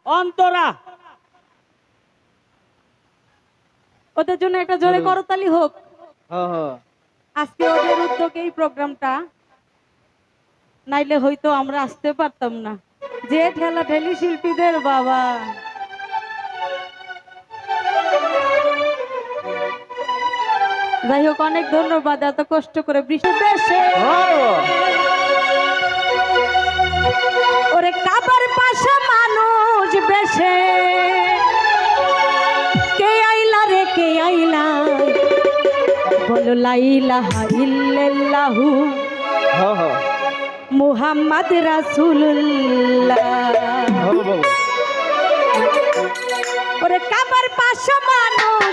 অন্তরা ওদের জন্য একটা জোরে করতালি হোক। হ্যাঁ আজকে ওদের উদ্যোগে এই প্রোগ্রামটা, নাইলে হয়তো আমরা আসতে পারতাম না। যে ঠেলা ঠেলি শিল্পীদের বাবা, যাই হোক অনেক ধন্যবাদ এত কষ্ট করে বৃষ্টি দেশে ওরে কাবার পাশে মানুষ বেশে কে আইলা রে কে আইলা বলো লা ইলাহা ইল্লাল্লাহু মুহাম্মদ রাসূলুল্লাহ। ওরে কাবার পাশে মানুষ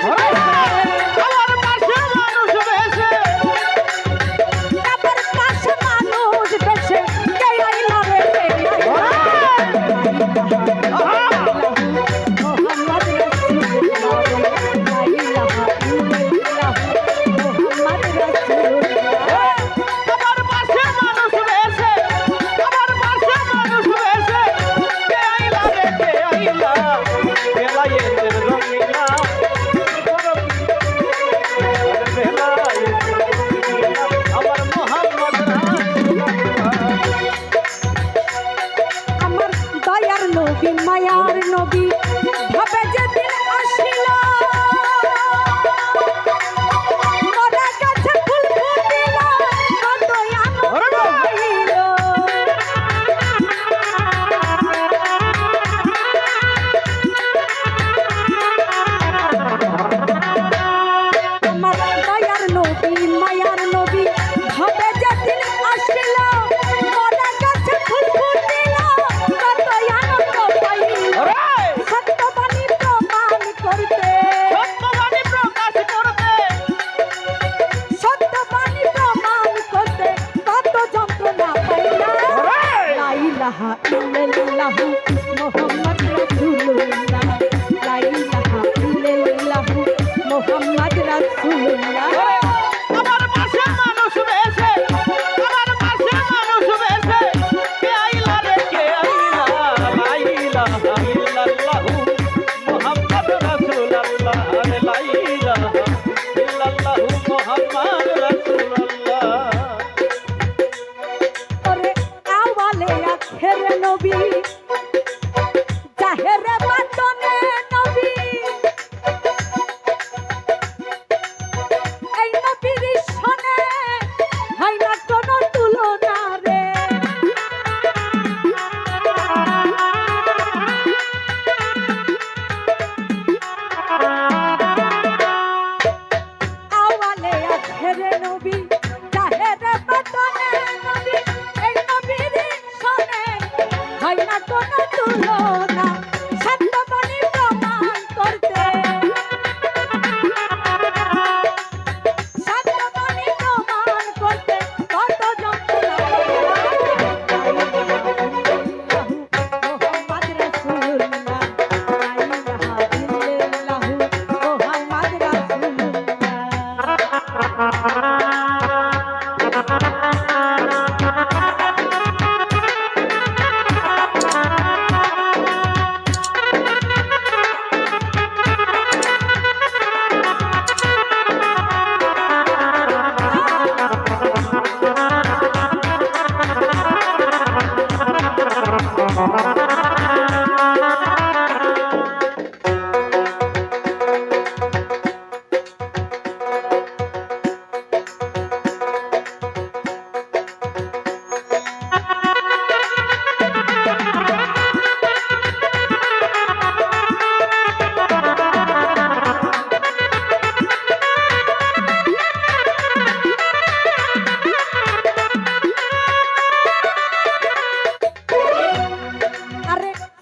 মায়ার নবী ভাবে যেদিন আসিল মরা গাছে ফুল ফুটিল কত আনন্দ হইল। আমার দয়ার নবী মায়ার নবী ভাবে যেদিন আসিল মরা গাছে ফুল ফুটিল কত আনন্দ সত্যবাণী প্রমাণ করতে কত যন্ত্রণা পাইলা লা ইলাহা ইল্লাল্লাহু মুহাম্মদ রাসূলুল্লাহ লা ইলাহা ইল্লাল্লাহু মুহাম্মদ রাসূলুল্লাহ। আমার পাশে মানুষ বেশে আমার পাশে মানুষ বেশে কে আইলা রে কে আইলা লা ইলাহা ইল্লাল্লাহু মুহাম্মদ রাসূলুল্লাহ লা ইলাহা ইল্লাল্লাহু মুহাম্মদ রাসূলুল্লাহ। ওরে আওয়ালে আখেরে নবী জাহেরে বাতনে নবী এই নবীর সনে হয় না কোনো তুলনা রে। আওয়ালে আখেরে নবী জাহেরে বাতনে নবী এই নবীর সনে হয় না কোনো তুলনা সত্যবাণী প্রমাণ করতে সত্যবাণী প্রমাণ করতে কত যন্ত্রণা মুহাম্মদ রাসূলুল্লাহ লা ইলাহা ইল্লাল্লাহু মুহাম্মদ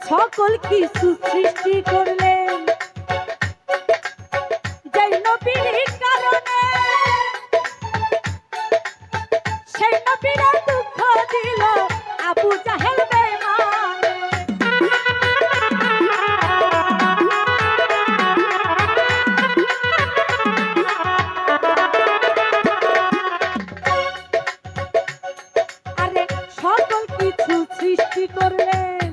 সকল কিছু সৃষ্টি করলেন যেই নবীর কারণে সেই নবীর দুঃখ দিল আবু জাহেল বেঈমানে। আরে সকল কিছু সৃষ্টি করলেন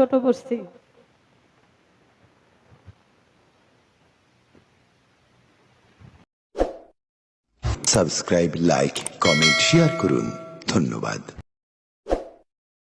ছোট করছি। সাবস্ক্রাইব, লাইক, কমেন্ট, শেয়ার করুন। ধন্যবাদ।